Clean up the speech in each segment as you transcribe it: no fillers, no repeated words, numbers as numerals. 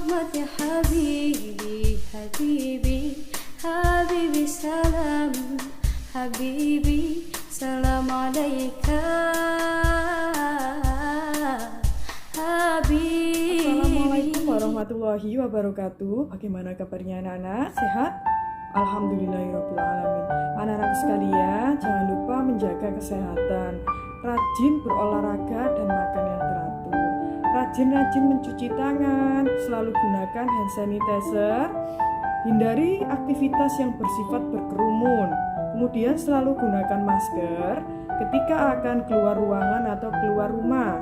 Muhammad ya habibi, habibi, habibi salam, habibi salam alaika habibi. Assalamualaikum warahmatullahi wabarakatuh. Bagaimana kabarnya anak-anak? Sehat? Alhamdulillahirrahmanirrahim. Anak-anak sekalian, jangan lupa menjaga kesehatan, rajin berolahraga dan makan yang teratur, rajin-rajin mencuci tangan, selalu gunakan hand sanitizer, hindari aktivitas yang bersifat berkerumun, kemudian selalu gunakan masker ketika akan keluar ruangan atau keluar rumah.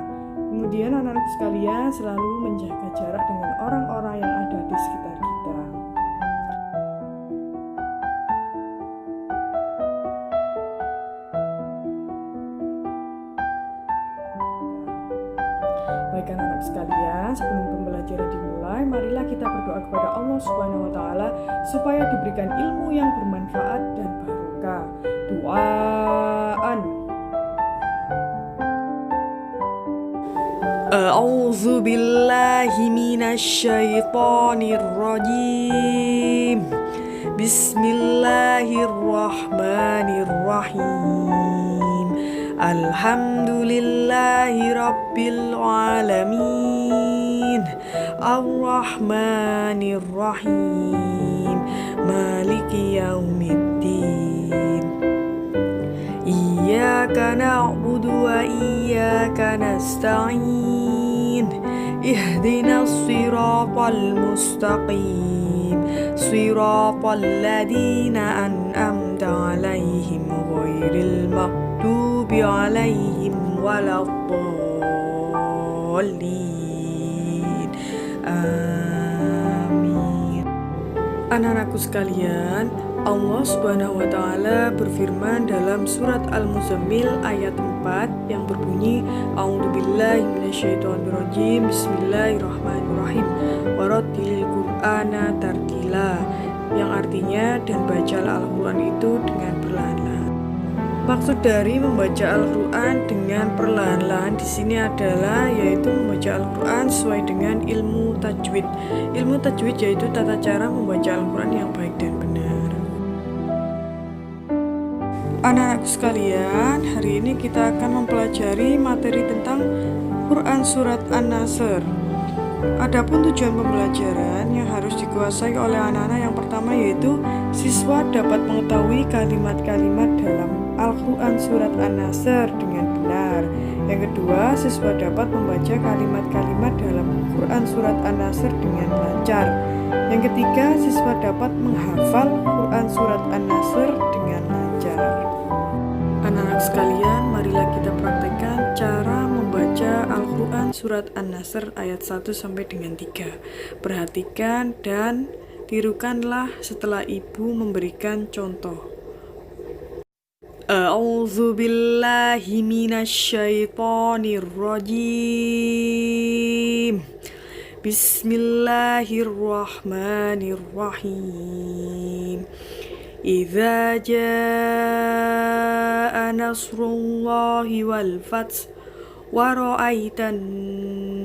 Kemudian anak-anak sekalian selalu menjaga jarak dengan orang-orang yang ada di sekitar kita. Baik anak-anak sekalian, sebelum pembelajaran dimulai, marilah kita berdoa kepada Allah Subhanahu wa taala supaya diberikan ilmu yang bermanfaat dan barokah. Doaan. A'udzu billahi minasy syaithanir rajim. Bismillahirrahmanirrahim. Alhamdulillahi rabbil alamin. Ar-Rahmanir Rahim. Maliki yaumiddin. Iyyaka na'budu wa iyyaka nasta'in. Ihdinas siratal mustaqim. Siratal ladzina an'amta 'alaihim ghairil maghdubi 'alaihim waladdallin. Amin. Anak-anakku sekalian, Allah Subhanahu wa taala berfirman dalam surat Al-Muzammil ayat 4 yang berbunyi A'udzubillahi minasyaitonirrajim. Bismillahirrahmanirrahim. Warattilil Qur'ana tartila, yang artinya dan bacalah Al-Qur'an itu dengan perlahan-lahan. Maksud dari membaca Al-Qur'an dengan perlahan-lahan di sini adalah yaitu membaca Al-Qur'an sesuai dengan ilmu tajwid. Ilmu tajwid yaitu tata cara membaca Al-Qur'an yang baik dan benar. Anak-anakku sekalian, hari ini kita akan mempelajari materi tentang Quran Surat An-Nasr. Adapun tujuan pembelajaran yang harus dikuasai oleh anak-anak yang pertama yaitu siswa dapat mengetahui kalimat-kalimat dalam Al-Quran Surat An-Nasr dengan benar. Yang kedua, siswa dapat membaca kalimat-kalimat dalam Quran Surat An-Nasr dengan lancar. Yang ketiga, siswa dapat menghafal Quran Surat An-Nasr dengan lancar. Anak-anak sekalian, marilah kita praktekkan cara membaca Al-Quran Surat An-Nasr ayat 1 sampai dengan 3. Perhatikan dan tirukanlah setelah ibu memberikan contoh. A'udzu billahi minasy syaithanir rajim. Bismillahirrahmanirrahim. Idza jaa nasrullahi wal fath wa ra'aitan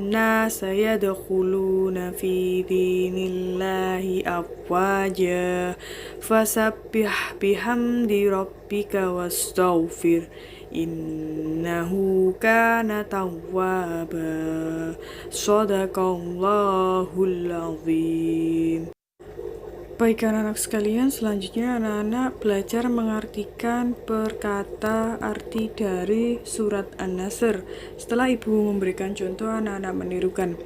nasa yadkhuluna fi dinillahi afwaja fasabbih bihamdi rabbika wastaghfir innahu kana tawwaba. Shadaqallahul azim. Baik anak-anak sekalian, selanjutnya anak-anak belajar mengartikan perkata arti dari surat An-Nasr. Setelah ibu memberikan contoh, anak-anak menirukan.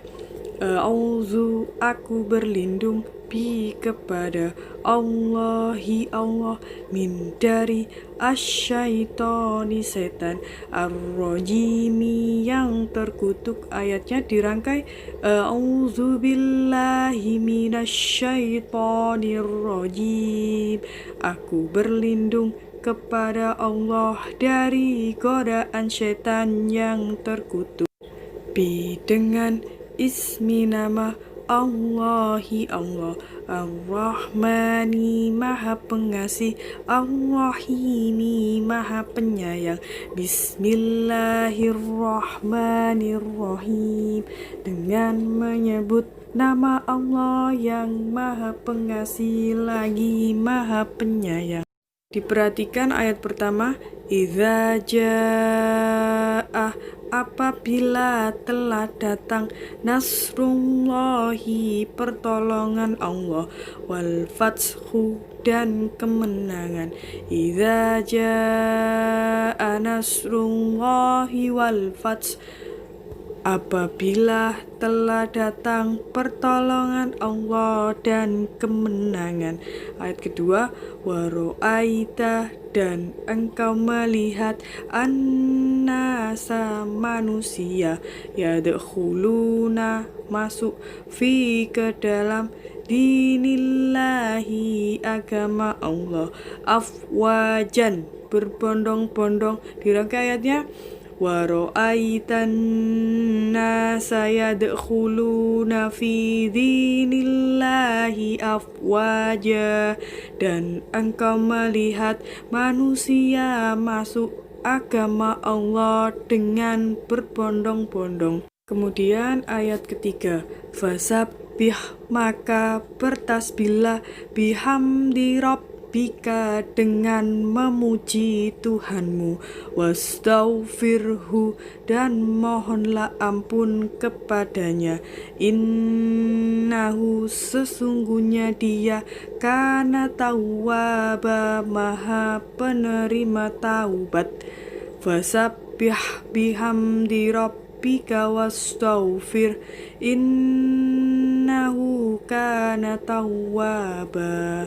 Auzu, aku berlindung, bi kepada Allahi Allah, min dari asyaitoni setan, ar-rajimi yang terkutuk. Ayatnya dirangkai Auzu billahi minasyaitonir rajim. Aku berlindung kepada Allah dari godaan setan yang terkutuk. Bi dengan ismi nama Allahi Allah, Ar-Rahmani Maha Pengasih, Ar-Rahimi Maha Penyayang. Bismillahirrahmanirrahim. Dengan menyebut nama Allah yang Maha Pengasih lagi Maha Penyayang. Diperhatikan ayat pertama, idza jaa, apabila telah datang, nasrullahi, pertolongan Allah, wal fatshu, dan kemenangan. Idza jaa nasrullahi wal fatshu, apabila telah datang pertolongan Allah dan kemenangan. Ayat kedua, waro'aita, dan engkau melihat annasa, manusia, yadkhuluna, masuk, fi, ke dalam, dinillahi, agama Allah, afwajan, berbondong-bondong. Dirangkai ayatnya, waro'aitan nasa yadkhuluna fi dinillahi afwaja, dan engkau melihat manusia masuk agama Allah dengan berbondong-bondong. Kemudian ayat ketiga, fasabbih, maka bertasbihlah, bihamdi rabbika, dengan memuji Tuhanmu, wastaghfirhu, dan mohonlah ampun kepadanya, innahu, sesungguhnya dia, kana tawwaba, maha penerima taubat. Fasabbih bihamdi rabbika wastaghfir, innahu kana tawwaba.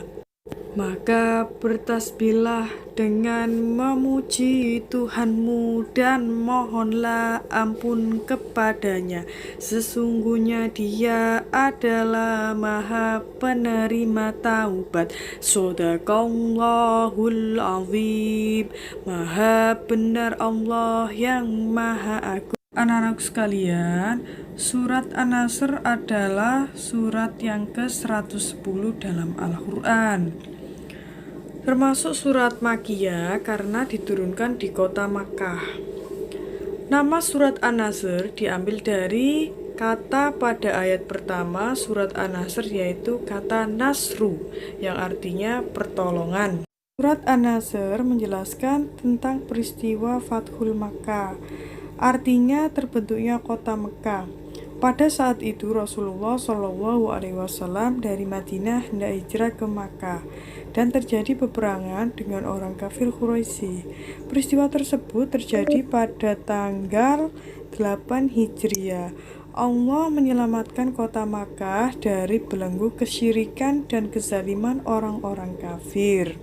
Maka bertasbihlah dengan memuji Tuhanmu dan mohonlah ampun kepadanya, sesungguhnya dia adalah maha penerima taubat. Shadaqallahul azim, maha benar Allah yang maha agung. Anak-anak sekalian, surat An-Nasr adalah surat yang ke-110 dalam Al-Quran. Termasuk surat Makkiyah karena diturunkan di kota Makkah. Nama surat An-Nasr diambil dari kata pada ayat pertama surat An-Nasr, yaitu kata nasru, yang artinya pertolongan. Surat An-Nasr menjelaskan tentang peristiwa Fathul Makkah, artinya terbentuknya kota Mekah. Pada saat itu Rasulullah SAW dari Madinah hendak hijrah ke Makkah dan terjadi peperangan dengan orang kafir Quraisy. Peristiwa tersebut terjadi pada tanggal 8 Hijriah. Allah menyelamatkan kota Makkah dari belenggu kesyirikan dan kezaliman orang-orang kafir.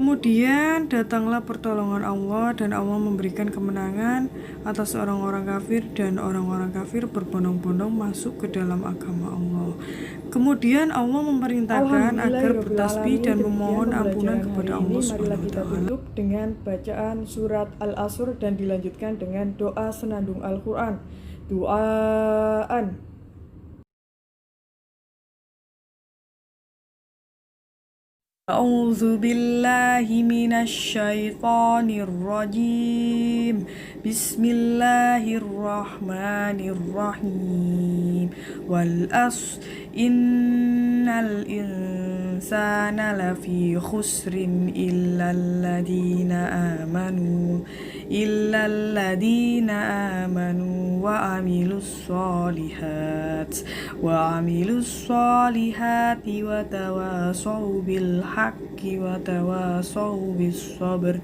Kemudian datanglah pertolongan Allah dan Allah memberikan kemenangan atas orang-orang kafir, dan orang-orang kafir berbondong-bondong masuk ke dalam agama Allah. Kemudian Allah memerintahkan agar bertasbih dan memohon ampunan kepada Allah SWT. Ditutup dengan bacaan surat Al-Asr dan dilanjutkan dengan doa senandung Al-Quran. Doaan. A'udzu billahi minasy syaithanir rajim. Bismillahirrahmanirrahim. Wal asr, innal insana lafi khusrin illal ladina amanu wa amilus solihati wa tawasaw bil haqqi wa tawasaw bis sabr.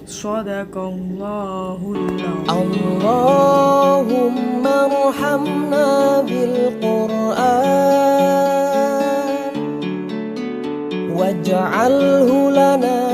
Shadaqallahul azim. Allahumma arhamna bil Qur'an waj'alhu lana